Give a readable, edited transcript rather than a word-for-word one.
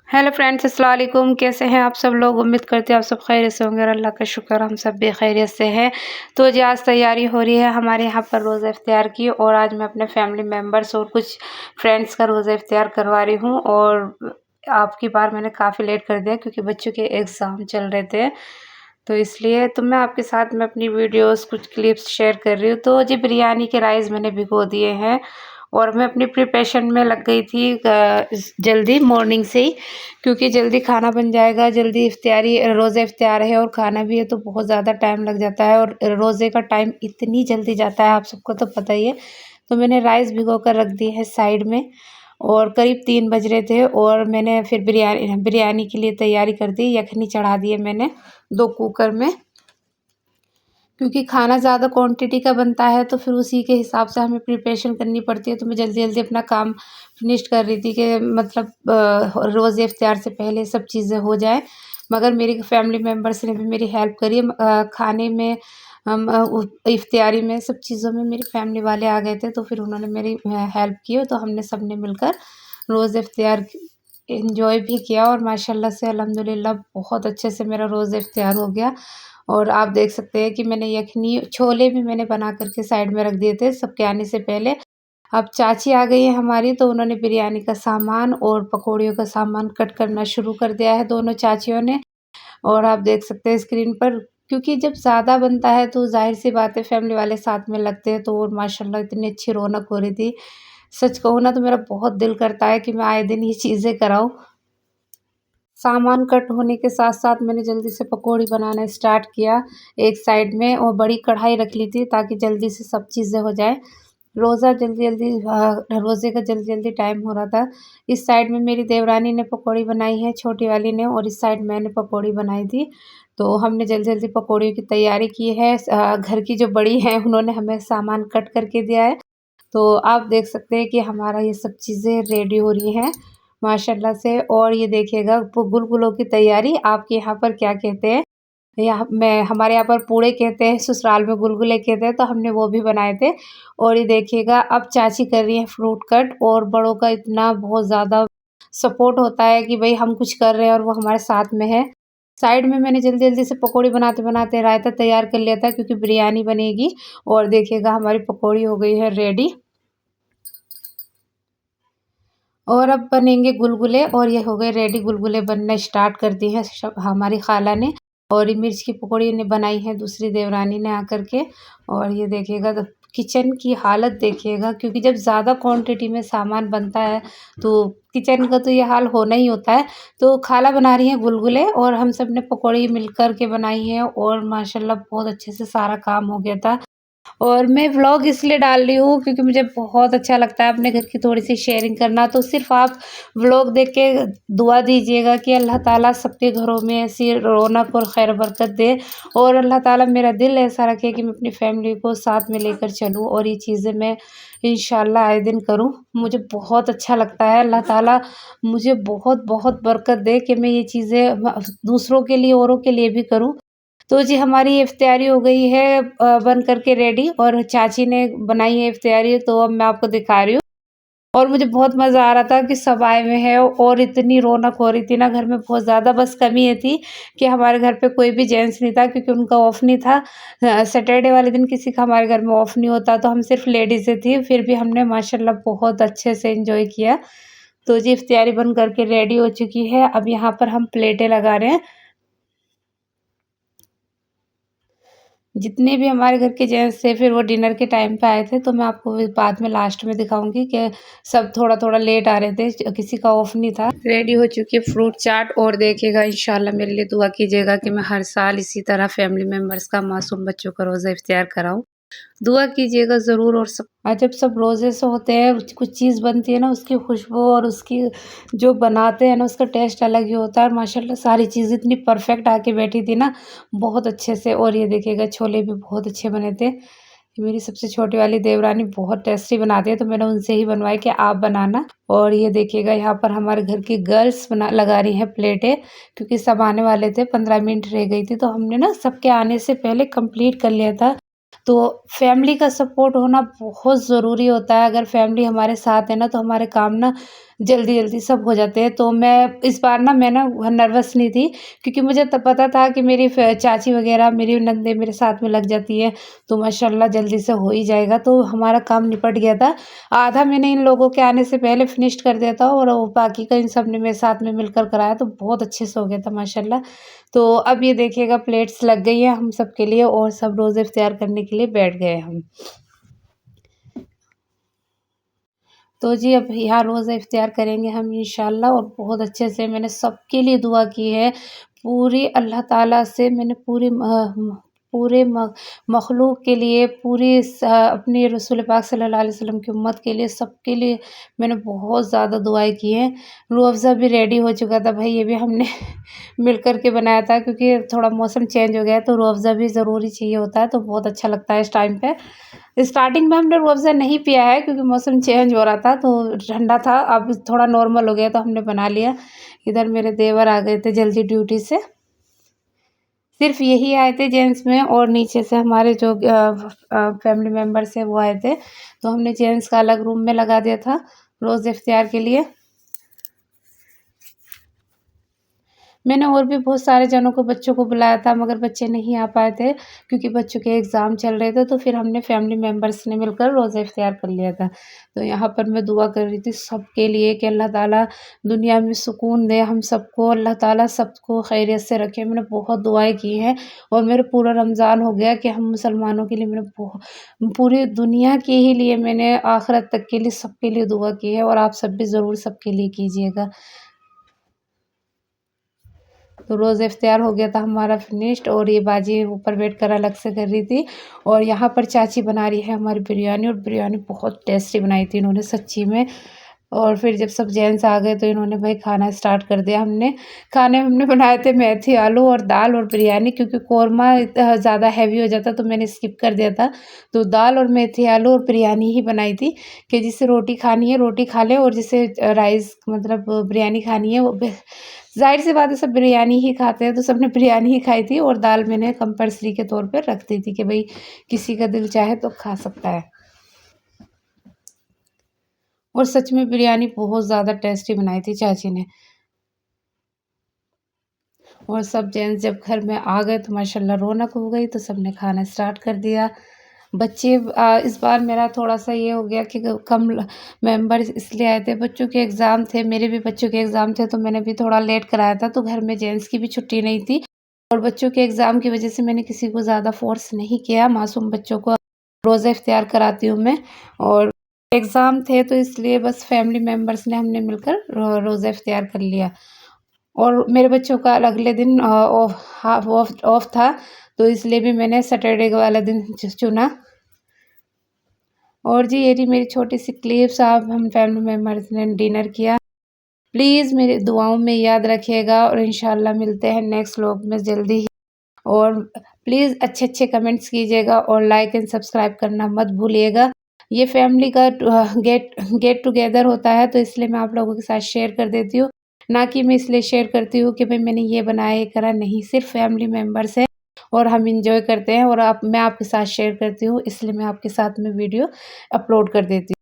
Hello friends, अस्सलाम वालेकुम। कैसे हैं आप सब लोग? उम्मीद करते हैं आप सब खैरियत से होंगे और अल्लाह का शुक्र हम सब भी खैरियत से हैं। तो जी आज तैयारी हो रही है हमारे यहाँ पर रोज़ा इफ्तियार की, और आज मैं अपने फैमिली मेम्बर्स और कुछ फ्रेंड्स का रोज़ा इफ्तियार करवा रही हूँ। और आपकी बार मैंने काफ़ी लेट कर दिया क्योंकि बच्चों के एग्ज़ाम चल रहे थे, तो इसलिए तो मैं आपके साथ में अपनी वीडियोस कुछ क्लिप्स शेयर कर रही हूँ। तो जी बिरयानी के राइस मैंने भिगो दिए हैं और मैं अपनी प्रिपरेशन में लग गई थी जल्दी मॉर्निंग से ही, क्योंकि जल्दी खाना बन जाएगा। जल्दी इफ्तियारी रोज़ा इफ्तियार है और खाना भी है, तो बहुत ज़्यादा टाइम लग जाता है और रोज़े का टाइम इतनी जल्दी जाता है, आप सबको तो पता ही है। तो मैंने राइस भिगो कर रख दी है साइड में, और करीब 3 बज रहे थे और मैंने फिर बिरयानी के लिए तैयारी कर दी। यखनी चढ़ा दिए मैंने 2 कुकर में, क्योंकि खाना ज़्यादा क्वांटिटी का बनता है तो फिर उसी के हिसाब से हमें प्रिपरेशन करनी पड़ती है। तो मैं जल्दी-जल्दी अपना काम फिनिश कर रही थी कि मतलब रोज़े इफ्तियार से पहले सब चीज़ें हो जाएँ। मगर मेरी फैमिली मेंबर्स ने भी मेरी हेल्प करी। खाने में इफ्तियारी में सब चीज़ों में मेरी फैमिली वाले आ गए थे, तो फिर उन्होंने मेरी हेल्प की, तो हमने सबने मिलकर रोज़ा इफ्तियार एन्जॉय भी किया। और माशाल्लाह से अल्हम्दुलिल्लाह बहुत अच्छे से मेरा रोज़ा इफ्तियार हो गया। और आप देख सकते हैं कि मैंने यखनी छोले भी मैंने बना कर के साइड में रख दिए थे सबके आने से पहले। अब चाची आ गई है हमारी, तो उन्होंने बिरयानी का सामान और पकौड़ियों का सामान कट करना शुरू कर दिया है दोनों चाचियों ने। और आप देख सकते हैं स्क्रीन पर, क्योंकि जब ज़्यादा बनता है तो ज़ाहिर-सी बात है फैमिली वाले साथ में लगते हैं, तो और माशाल्लाह इतनी अच्छी रौनक हो रही थी। सच कहूँ ना तो मेरा बहुत दिल करता है कि मैं आए दिन ये चीज़ें कराऊँ। सामान कट होने के साथ-साथ मैंने जल्दी से पकौड़ी बनाना स्टार्ट किया एक साइड में, और बड़ी कढ़ाई रख ली थी ताकि जल्दी से सब चीज़ें हो जाएँ। रोज़े का जल्दी-जल्दी टाइम हो रहा था। इस साइड में मेरी देवरानी ने पकौड़ी बनाई है, छोटी वाली ने, और इस साइड मैंने पकौड़ी बनाई थी। तो हमने जल्दी-जल्दी पकौड़ियों की तैयारी की है। घर की जो बड़ी हैं उन्होंने हमें सामान कट करके दिया है। तो आप देख सकते हैं कि हमारा ये सब चीज़ें रेडी हो रही हैं माशाल्लाह से। और ये देखिएगा गुलगुलों की तैयारी आपके यहाँ पर क्या कहते हैं? यहाँ मैं हमारे यहाँ पर पूड़े कहते हैं, ससुराल में गुलगुले कहते हैं, तो हमने वो भी बनाए थे। और ये देखिएगा अब चाची कर रही है फ्रूट कट, और बड़ों का इतना बहुत ज़्यादा सपोर्ट होता है कि भई हम कुछ कर रहे हैं और वो हमारे साथ में है। साइड में मैंने जल्दी-जल्दी से पकौड़ी बनाते-बनाते रायता तैयार कर लिया था क्योंकि बिरयानी बनेगी। और देखिएगा हमारी पकौड़ी हो गई है रेडी। और अब बनेंगे गुलगुले, और ये हो गए रेडी, गुलगुले बनना स्टार्ट कर दिए हैं हमारी खाला ने। और ये मिर्च की पकौड़ी ने बनाई है दूसरी देवरानी ने आकर के। और ये देखिएगा तो किचन की हालत देखिएगा, क्योंकि जब ज़्यादा क्वांटिटी में सामान बनता है तो किचन का तो ये हाल होना ही होता है। तो खाला बना रही हैं गुलगुले और हम सब ने पकौड़ी मिलकर के बनाई है, और माशाल्लाह बहुत अच्छे से सारा काम हो गया था। और मैं व्लॉग इसलिए डाल रही हूँ क्योंकि मुझे बहुत अच्छा लगता है अपने घर की थोड़ी-सी शेयरिंग करना। तो सिर्फ़ आप व्लॉग देख के दुआ दीजिएगा कि अल्लाह ताला सबके घरों में ऐसी रौनक और खैर बरकत दे, और अल्लाह ताला मेरा दिल ऐसा रखे कि मैं अपनी फैमिली को साथ में लेकर चलूँ और ये चीज़ें मैं इंशाअल्लाह आए दिन करूँ। मुझे बहुत अच्छा लगता है, अल्लाह ताला मुझे बहुत-बहुत बरकत दे कि मैं ये चीज़ें दूसरों के लिए, औरों के लिए भी करूँ। तो जी हमारी ये इफ्तियारी हो गई है बन कर के रेडी, और चाची ने बनाई है इफ्तियारी, तो अब मैं आपको दिखा रही हूँ। और मुझे बहुत मज़ा आ रहा था कि सब आए हुए हैं और इतनी रौनक हो रही थी ना घर में बहुत ज़्यादा। बस कमी ये थी कि हमारे घर पे कोई भी जेंट्स नहीं था क्योंकि उनका ऑफ नहीं था। सैटरडे वाले दिन किसी का हमारे घर में ऑफ नहीं होता, तो हम सिर्फ लेडीज़ें थी। फिर भी हमने माशाल्लाह बहुत अच्छे से एंजॉय किया। तो जी इफ्तियारी बन कर के रेडी हो चुकी है। अब यहाँ पर हम प्लेटें लगा रहे हैं। जितने भी हमारे घर के जेंट्स थे फिर वो डिनर के टाइम पे आए थे, तो मैं आपको बाद में लास्ट में दिखाऊँगी कि सब थोड़ा-थोड़ा लेट आ रहे थे, किसी का ऑफ नहीं था। रेडी हो चुकी है फ्रूट चाट, और देखिएगा इंशाल्लाह मेरे लिए दुआ कीजिएगा कि मैं हर साल इसी तरह फैमिली मेंबर्स का, मासूम बच्चों का रोज़ा इफ्तियार कराऊँ। दुआ कीजिएगा ज़रूर। और सब जब सब रोज़े से होते हैं, कुछ चीज़ बनती है ना, उसकी खुशबू और उसकी जो बनाते हैं ना उसका टेस्ट अलग ही होता है। और माशाल्लाह सारी चीज़ इतनी परफेक्ट आके बैठी थी ना, बहुत अच्छे से। और ये देखिएगा छोले भी बहुत अच्छे बने थे। मेरी सबसे छोटी वाली देवरानी बहुत टेस्टी बनाती है, तो मैंने उनसे ही बनवाई कि आप बनाना। और ये देखिएगा यहाँ पर हमारे घर की गर्ल्स बना लगा रही हैं प्लेटें, क्योंकि सब आने वाले थे, 15 मिनट रह गई थी, तो हमने ना सबके आने से पहले कंप्लीट कर लिया था। तो फैमिली का सपोर्ट होना बहुत ज़रूरी होता है। अगर फैमिली हमारे साथ है ना, तो हमारे काम ना जल्दी जल्दी सब हो जाते हैं। तो मैं इस बार मैं ना नर्वस नहीं थी, क्योंकि मुझे तब पता था कि मेरी चाची वगैरह मेरी नंदे मेरे साथ में लग जाती है, तो माशाल्लाह जल्दी से हो ही जाएगा। तो हमारा काम निपट गया था। आधा मैंने इन लोगों के आने से पहले फिनिश कर दिया था और वो बाकी का इन सब ने मेरे साथ में मिलकर कराया, तो बहुत अच्छे से हो गया था माशाल्लाह। तो अब ये देखिएगा प्लेट्स लग गई हैं हम सब के लिए और सब रोज़े इफ्तियार करने के लिए बैठ गए हम। तो जी अब यहाँ रोज़ा इफ्तियार करेंगे हम इंशाअल्लाह, और बहुत अच्छे से मैंने सबके लिए दुआ की है। पूरी अल्लाह ताला से मैंने पूरे मखलूक के लिए, पूरी अपनी रसूल पाक सल्लल्लाहु अलैहि वसल्लम की उम्मत के लिए, सबके लिए मैंने बहुत ज़्यादा दुआएँ की हैं। रूह अफ़ज़ा भी रेडी हो चुका था भाई, ये भी हमने मिल कर के बनाया था, क्योंकि थोड़ा मौसम चेंज हो गया है तो रूह अफ़ज़ा भी ज़रूरी चाहिए होता है, तो बहुत अच्छा लगता है इस टाइम पे। स्टार्टिंग में हमने रूह अफ़ज़ा नहीं पिया है, क्योंकि मौसम चेंज हो रहा था तो ठंडा था, अब थोड़ा नॉर्मल हो गया तो हमने बना लिया। इधर मेरे देवर आ गए थे जल्दी ड्यूटी से, सिर्फ़ यही आए थे जेंट्स में, और नीचे से हमारे जो फैमिली मेंबर्स हैं वो आए थे। तो हमने जेंट्स का अलग रूम में लगा दिया था रोज़ इफ्तियार के लिए। मैंने और भी बहुत सारे जनों को, बच्चों को बुलाया था, मगर बच्चे नहीं आ पाए थे, क्योंकि बच्चों के एग्ज़ाम चल रहे थे, तो फिर हमने फैमिली मेंबर्स ने मिलकर रोज़ा इफ्तियार कर लिया था। तो यहाँ पर मैं दुआ कर रही थी सबके लिए कि अल्लाह ताला दुनिया में सुकून दे हम सबको, अल्लाह ताला सबको खैरियत से रखे। मैंने बहुत दुआएँ की हैं, और मेरा पूरा रमज़ान हो गया कि हम मुसलमानों के लिए पूरी दुनिया के ही लिए मैंने आखिरत तक के लिए सबके लिए दुआ की है, और आप सब भी ज़रूर सबके लिए कीजिएगा। तो रोज़ा इफ्तियार हो गया था हमारा फिनिश्ड, और ये बाजी ऊपर बैठकर अलग से कर रही थी, और यहाँ पर चाची बना रही है हमारी बिरयानी, और बिरयानी बहुत टेस्टी बनाई थी इन्होंने सच्ची में। और फिर जब सब जेंट्स आ गए तो इन्होंने भाई खाना स्टार्ट कर दिया। खाने हमने बनाए थे मेथी आलू और दाल और बिरयानी, क्योंकि कौरमा ज़्यादा हैवी हो जाता तो मैंने स्किप कर दिया था। तो दाल और मेथी आलू और बिरयानी ही बनाई थी, कि जिसे रोटी खानी है रोटी खा ले, और जिसे राइस मतलब बिरयानी खानी है वो ज़ाहिर-सी बात है सब बिरयानी ही खाते हैं, तो सबने बिरयानी ही खाई थी, और दाल मैंने कंपल्सरी के तौर पे रख दी थी कि भई किसी का दिल चाहे तो खा सकता है। और सच में बिरयानी बहुत ज़्यादा टेस्टी बनाई थी चाची ने। और सब जेंट्स जब घर में आ गए तो माशाल्लाह रौनक हो गई, तो सबने खाना स्टार्ट कर दिया। बच्चे इस बार मेरा थोड़ा-सा ये हो गया कि कम मेंबर्स इसलिए आए थे, बच्चों के एग्ज़ाम थे, मेरे भी बच्चों के एग्ज़ाम थे, तो मैंने भी थोड़ा लेट कराया था, तो घर में जेंट्स की भी छुट्टी नहीं थी, और बच्चों के एग्ज़ाम की वज़ह से मैंने किसी को ज़्यादा फ़ोर्स नहीं किया, मासूम बच्चों को रोज़ा इफ्तियार कराती हूँ मैं। और एग्ज़ाम थे तो इसलिए बस फैमिली मेंबर्स ने हमने मिलकर रोज़ा इफ्तियार कर लिया। और मेरे बच्चों का अगले दिन ऑफ था, तो इसलिए भी मैंने सैटरडे वाला दिन चुना। और जी ये रही मेरी छोटी-सी क्लिप्स, अब हम फैमिली मेंबर्स ने डिनर किया। प्लीज़ मेरी दुआओं में याद रखिएगा, और इंशाल्लाह मिलते हैं नेक्स्ट व्लॉग में जल्दी ही। और प्लीज़ अच्छे-अच्छे कमेंट्स कीजिएगा, और लाइक एंड सब्सक्राइब करना मत भूलिएगा। ये फैमिली का गेट टुगेदर होता है, तो इसलिए मैं आप लोगों के साथ शेयर कर देती हूँ। ना कि मैं इसलिए शेयर करती हूँ कि भई मैंने ये बनाया, ये करा, नहीं, सिर्फ़ फैमिली मेंबर्स हैं और हम एन्जॉय करते हैं, और मैं आपके साथ शेयर करती हूँ, इसलिए मैं आपके साथ में वीडियो अपलोड कर देती हूँ।